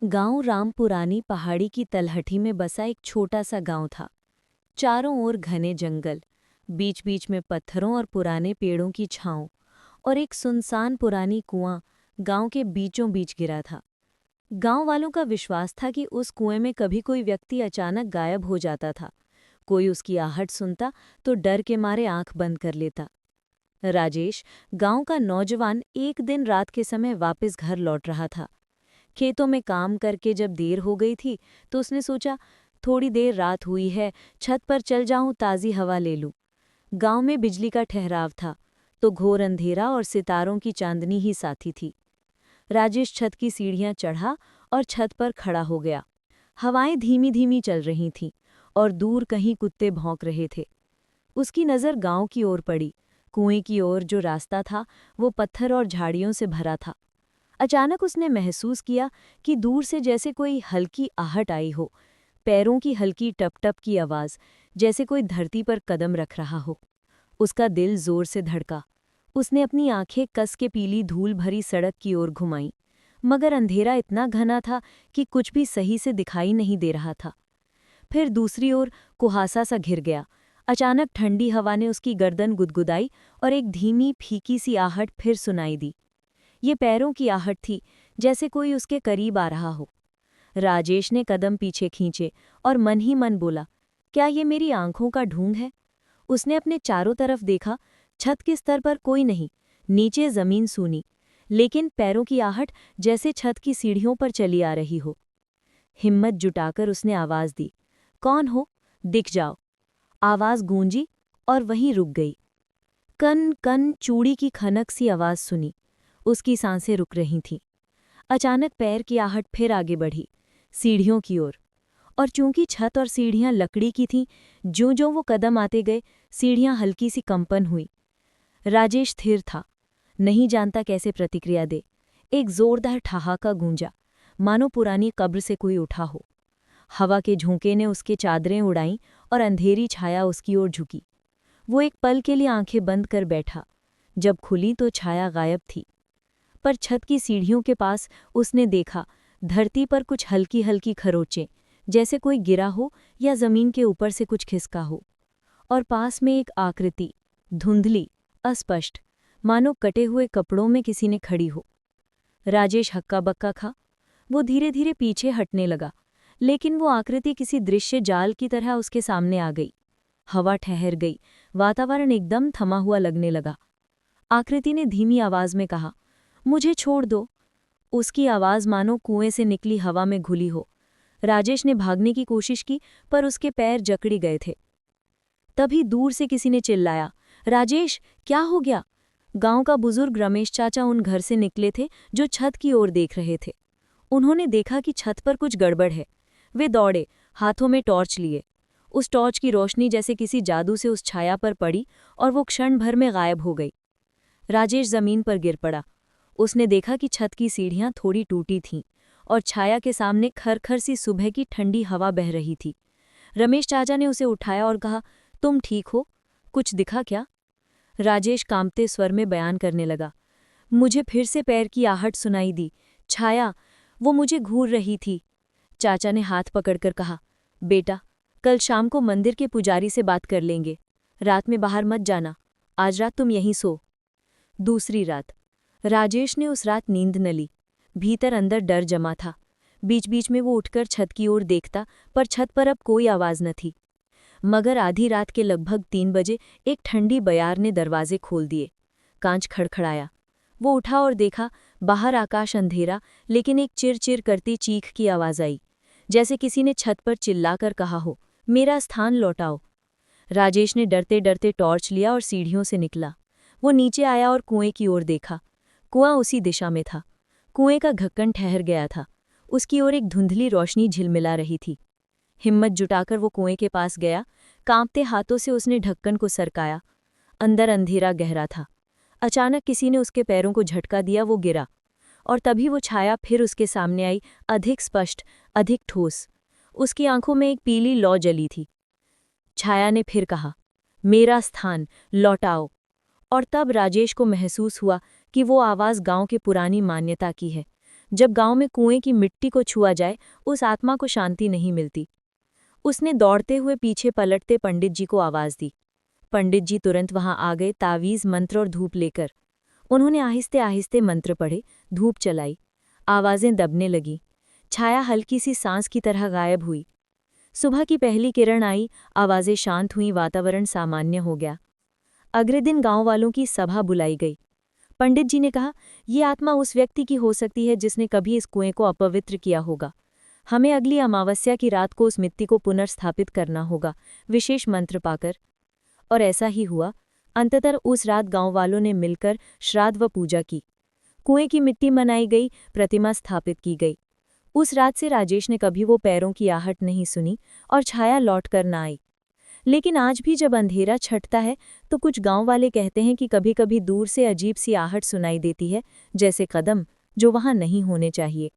गांव रामपुरानी पहाड़ी की तलहटी में बसा एक छोटा सा गांव था। चारों ओर घने जंगल, बीच बीच में पत्थरों और पुराने पेड़ों की छांव, और एक सुनसान पुरानी कुआं गांव के बीचों बीच गिरा था। गांव वालों का विश्वास था कि उस कुएं में कभी कोई व्यक्ति अचानक गायब हो जाता था। कोई उसकी आहट सुनता तो डर के मारे आंख बंद कर लेता। राजेश, गांव का नौजवान, एक दिन रात के समय वापस घर लौट रहा था। खेतों में काम करके जब देर हो गई थी तो उसने सोचा, थोड़ी देर रात हुई है, छत पर चल जाऊं, ताज़ी हवा ले लूं। गांव में बिजली का ठहराव था तो घोर अंधेरा और सितारों की चांदनी ही साथी थी। राजेश छत की सीढ़ियां चढ़ा और छत पर खड़ा हो गया। हवाएं धीमी धीमी चल रही थीं और दूर कहीं कुत्ते भौंक रहे थे। उसकी नज़र गांव की ओर पड़ी। कुएं की ओर जो रास्ता था वो पत्थर और झाड़ियों से भरा था। अचानक उसने महसूस किया कि दूर से जैसे कोई हल्की आहट आई हो, पैरों की हल्की टप-टप की आवाज़, जैसे कोई धरती पर कदम रख रहा हो। उसका दिल जोर से धड़का। उसने अपनी आंखें कस के पीली धूल भरी सड़क की ओर घुमाईं, मगर अंधेरा इतना घना था कि कुछ भी सही से दिखाई नहीं दे रहा था। फिर दूसरी ओर कुहासा सा घिर गया। अचानक ठंडी हवा ने उसकी गर्दन गुदगुदाई और एक धीमी फीकी सी आहट फिर सुनाई दी। ये पैरों की आहट थी, जैसे कोई उसके करीब आ रहा हो। राजेश ने कदम पीछे खींचे और मन ही मन बोला, क्या ये मेरी आंखों का ढोंग है? उसने अपने चारों तरफ देखा। छत के स्तर पर कोई नहीं, नीचे जमीन सूनी, लेकिन पैरों की आहट जैसे छत की सीढ़ियों पर चली आ रही हो। हिम्मत जुटाकर उसने आवाज दी, कौन हो? दिख जाओ। आवाज गूंजी और वहीं रुक गई। कन कन चूड़ी की खनक सी आवाज सुनी। उसकी सांसें रुक रही थीं। अचानक पैर की आहट फिर आगे बढ़ी, सीढ़ियों की ओर। और चूंकि छत और सीढ़ियां लकड़ी की थीं, ज्यों-ज्यों वो कदम आते गए, सीढ़ियां हल्की सी कंपन हुई। राजेश स्थिर था, नहीं जानता कैसे प्रतिक्रिया दे। एक जोरदार ठहाका गूंजा, मानो पुरानी कब्र से कोई उठा हो। हवा के झोंके ने उसके चादरें उड़ाईं और अंधेरी छाया उसकी ओर झुकी। वो एक पल के लिए आंखें बंद कर बैठा। जब खुली तो छाया गायब थी। पर छत की सीढ़ियों के पास उसने देखा, धरती पर कुछ हल्की हल्की खरोंचें, जैसे कोई गिरा हो या जमीन के ऊपर से कुछ खिसका हो। और पास में एक आकृति, धुंधली, अस्पष्ट, मानो कटे हुए कपड़ों में किसी ने खड़ी हो। राजेश हक्का बक्का खा। वो धीरे धीरे पीछे हटने लगा, लेकिन वो आकृति किसी दृश्य जाल की तरह उसके सामने आ गई। हवा ठहर गई, वातावरण एकदम थमा हुआ लगने लगा। आकृति ने धीमी आवाज में कहा, मुझे छोड़ दो। उसकी आवाज मानो कुएं से निकली हवा में घुली हो। राजेश ने भागने की कोशिश की, पर उसके पैर जकड़ी गए थे। तभी दूर से किसी ने चिल्लाया, राजेश, क्या हो गया? गांव का बुजुर्ग रमेश चाचा उन घर से निकले थे जो छत की ओर देख रहे थे। उन्होंने देखा कि छत पर कुछ गड़बड़ है। वे दौड़े, हाथों में टॉर्च लिए। उस टॉर्च की रोशनी जैसे किसी जादू से उस छाया पर पड़ी और वो क्षण भर में गायब हो गई। राजेश जमीन पर गिर पड़ा। उसने देखा कि छत की सीढ़ियां थोड़ी टूटी थीं और छाया के सामने खरखर सी सुबह की ठंडी हवा बह रही थी। रमेश चाचा ने उसे उठाया और कहा, तुम ठीक हो? कुछ दिखा क्या? राजेश कांपते स्वर में बयान करने लगा, मुझे फिर से पैर की आहट सुनाई दी। छाया, वो मुझे घूर रही थी। चाचा ने हाथ पकड़कर कहा, बेटा, कल शाम को मंदिर के पुजारी से बात कर लेंगे। रात में बाहर मत जाना। आज रात तुम यहीं सो। दूसरी रात। राजेश ने उस रात नींद न ली। भीतर अंदर डर जमा था। बीच बीच में वो उठकर छत की ओर देखता, पर छत पर अब कोई आवाज न थी। मगर आधी रात के लगभग 3 बजे एक ठंडी बयार ने दरवाजे खोल दिए। कांच खड़खड़ाया। वो उठा और देखा, बाहर आकाश अंधेरा, लेकिन एक चिर-चिर करती चीख की आवाज आई, जैसे किसी ने छत पर चिल्लाकर कहा हो, मेरा स्थान लौटाओ। राजेश ने डरते डरते टॉर्च लिया और सीढ़ियों से निकला। वो नीचे आया और कुएं की ओर देखा। कुआं उसी दिशा में था। कुएं का ढक्कन ठहर गया था। उसकी ओर एक धुंधली रोशनी झिलमिला रही थी। हिम्मत जुटाकर वो कुएं के पास गया। कांपते हाथों से उसने ढक्कन को सरकाया। अंदर अंधेरा गहरा था। अचानक किसी ने उसके पैरों को झटका दिया, वो गिरा। और तभी वो छाया फिर उसके सामने आई, अधिक स्पष्ट, अधिक ठोस। उसकी आंखों में एक पीली लौ जली थी। छाया ने फिर कहा, मेरा स्थान लौटाओ। और तब राजेश को महसूस हुआ कि वो आवाज़ गांव की पुरानी मान्यता की है, जब गांव में कुएं की मिट्टी को छुआ जाए उस आत्मा को शांति नहीं मिलती। उसने दौड़ते हुए पीछे पलटते पंडित जी को आवाज दी। पंडित जी तुरंत वहां आ गए, तावीज, मंत्र और धूप लेकर। उन्होंने आहिस्ते आहिस्ते मंत्र पढ़े, धूप चलाई, आवाजें दबने लगी, छाया हल्की सी सांस की तरह गायब हुई। सुबह की पहली किरण आई, आवाजें शांत हुईं, वातावरण सामान्य हो गया। अगले दिन गांव वालों की सभा बुलाई गई। पंडित जी ने कहा, ये आत्मा उस व्यक्ति की हो सकती है जिसने कभी इस कुएं को अपवित्र किया होगा। हमें अगली अमावस्या की रात को उस मिट्टी को पुनर्स्थापित करना होगा, विशेष मंत्र पाकर। और ऐसा ही हुआ। अंततः उस रात गांव वालों ने मिलकर श्राद्ध व पूजा की। कुएं की मिट्टी मनाई गई, प्रतिमा स्थापित की गई। उस रात से राजेश ने कभी वो पैरों की आहट नहीं सुनी और छाया लौट कर न आई। लेकिन आज भी जब अंधेरा छटता है तो कुछ गांव वाले कहते हैं कि कभी कभी दूर से अजीब सी आहट सुनाई देती है, जैसे कदम जो वहां नहीं होने चाहिए।